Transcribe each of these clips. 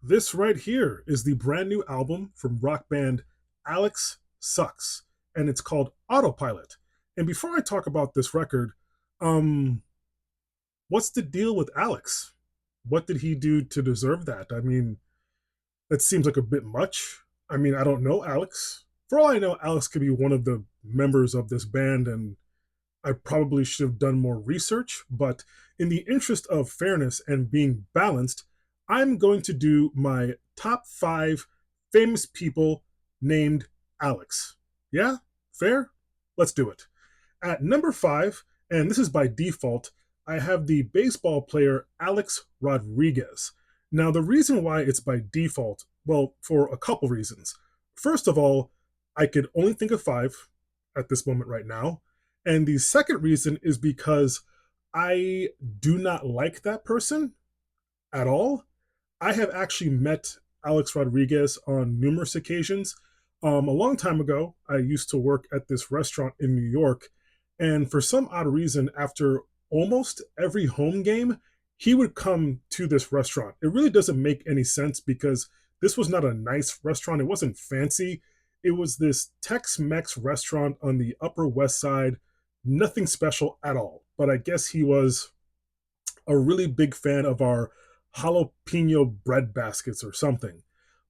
This right here is the brand new album from rock band Alex Sucks, and it's called Autopilot. And before I talk about this record, um, what's the deal with Alex? What did he do to deserve that? I mean, that seems like a bit much. I mean, I don't know Alex. For all I know, Alex could be one of the members of this band, and I probably should have done more research, but in the interest of fairness and being balanced, I'm going to do my top five famous people named Alex. Yeah? Fair? Let's do it. At number five, and this is by default, I have the baseball player Alex Rodriguez. Now, the reason why it's by default, well, for a couple reasons. First of all, I could only think of five at this moment right now. And the second reason is because I do not like that person at all. I have actually met Alex Rodriguez on numerous occasions. A long time ago, I used to work at this restaurant in New York, and for some odd reason, after almost every home game, he would come to this restaurant. It really doesn't make any sense because this was not a nice restaurant. It wasn't fancy. It was this Tex Mex restaurant on the Upper West Side. Nothing special at all. But I guess he was a really big fan of our jalapeno bread baskets or something.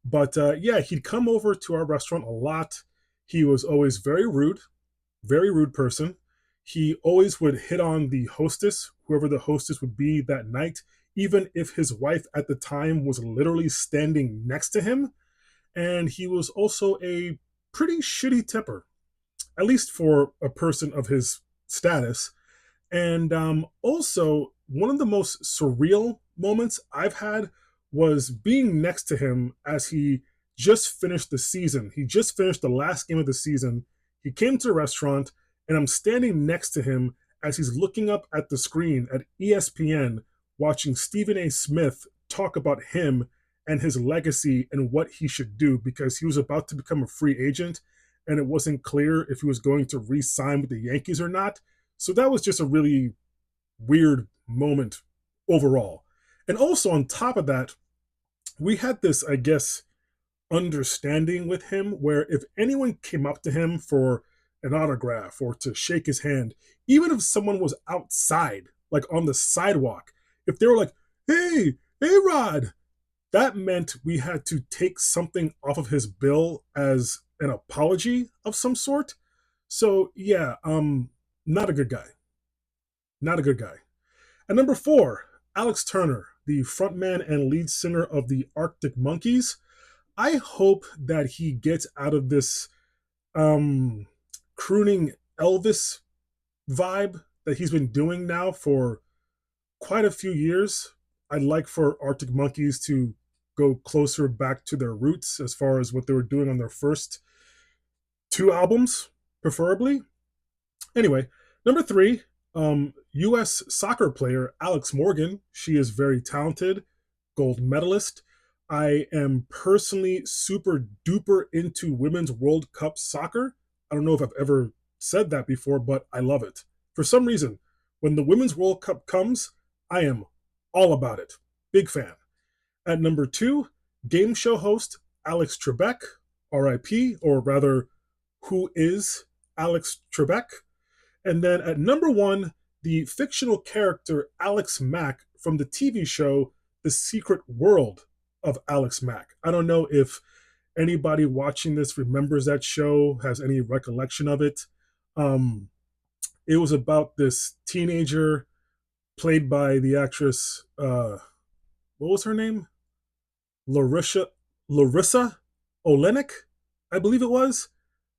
But yeah, he'd come over to our restaurant a lot. He was always very rude person. He always would hit on the hostess, whoever the hostess would be that night, even if his wife at the time was literally standing next to him. And he was also a pretty shitty tipper, at least for a person of his status. And also, one of the most surreal moments I've had was being next to him as he just finished the season. He just finished the last game of the season. He came to the restaurant, and I'm standing next to him as he's looking up at the screen at ESPN, watching Stephen A. Smith talk about him and his legacy and what he should do because he was about to become a free agent, and it wasn't clear if he was going to re sign with the Yankees or not. So that was just a really weird moment overall. And also, on top of that, we had this, I guess, understanding with him where if anyone came up to him for an autograph or to shake his hand, even if someone was outside, like on the sidewalk, if they were like, hey, Rod, that meant we had to take something off of his bill as an apology of some sort. So yeah, not a good guy. Not a good guy. At number four, Alex Turner, the frontman and lead singer of the Arctic Monkeys. I hope that he gets out of this um, crooning Elvis vibe that he's been doing now for quite a few years. I'd like for Arctic Monkeys to go closer back to their roots as far as what they were doing on their first two albums, preferably. Anyway, number three, U.S. soccer player Alex Morgan. She is very talented, gold medalist. I am personally super duper into Women's World Cup soccer. I don't know if I've ever said that before, but I love it. For some reason, when the Women's World Cup comes, I am all about it. Big fan. At number two, game show host Alex Trebek, RIP, or rather, who is Alex Trebek? And then at number one, the fictional character Alex Mack from the TV show The Secret World of Alex Mack. I don't know if anybody watching this remembers that show, has any recollection of it. Um, it was about this teenager played by the actress, what was her name? Larissa, Larissa Olenek, I believe it was.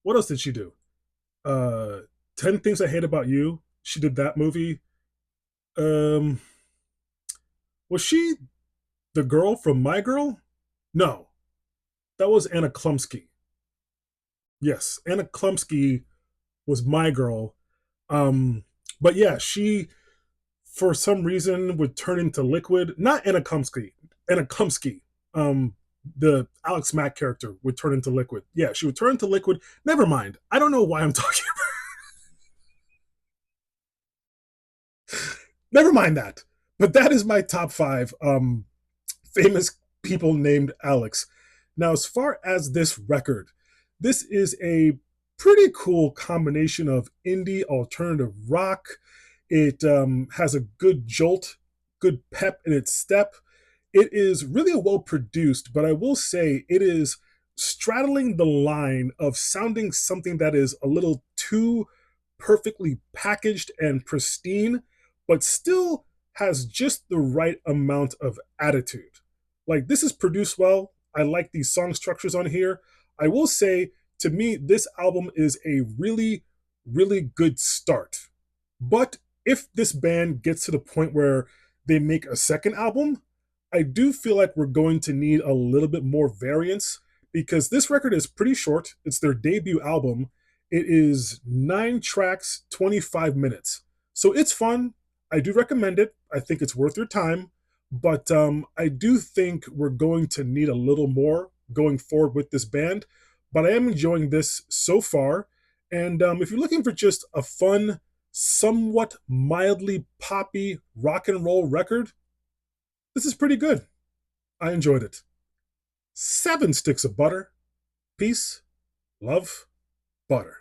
What else did she do? Uh, 10 Things I Hate About You. She did that movie. Um, was she the girl from My Girl? No, that was Anna Klumsky. Yes, Anna Klumsky was My Girl. Um, but yeah, she for some reason would turn into liquid. Not Anna Klumsky. Anna Klumsky. The Alex Mack character would turn into liquid. Yeah, she would turn into liquid. Never mind. I don't know why I'm talking. Never mind that. But that is my top five famous people named Alex. Now, as far as this record, this is a pretty cool combination of indie alternative rock. It has a good jolt, good pep in its step. It is really well produced, but I will say it is straddling the line of sounding something that is a little too perfectly packaged and pristine, but still has just the right amount of attitude. Like, this is produced well. I like these song structures on here. I will say, to me, this album is a really, really good start. But if this band gets to the point where they make a second album, I do feel like we're going to need a little bit more variance because this record is pretty short. It's their debut album. It is 9 tracks, 25 minutes. So it's fun. I do recommend it. I think it's worth your time. But I do think we're going to need a little more going forward with this band. But I am enjoying this so far. And if you're looking for just a fun, somewhat mildly poppy rock and roll record, this is pretty good. I enjoyed it. 7 sticks of butter. Peace, love, butter.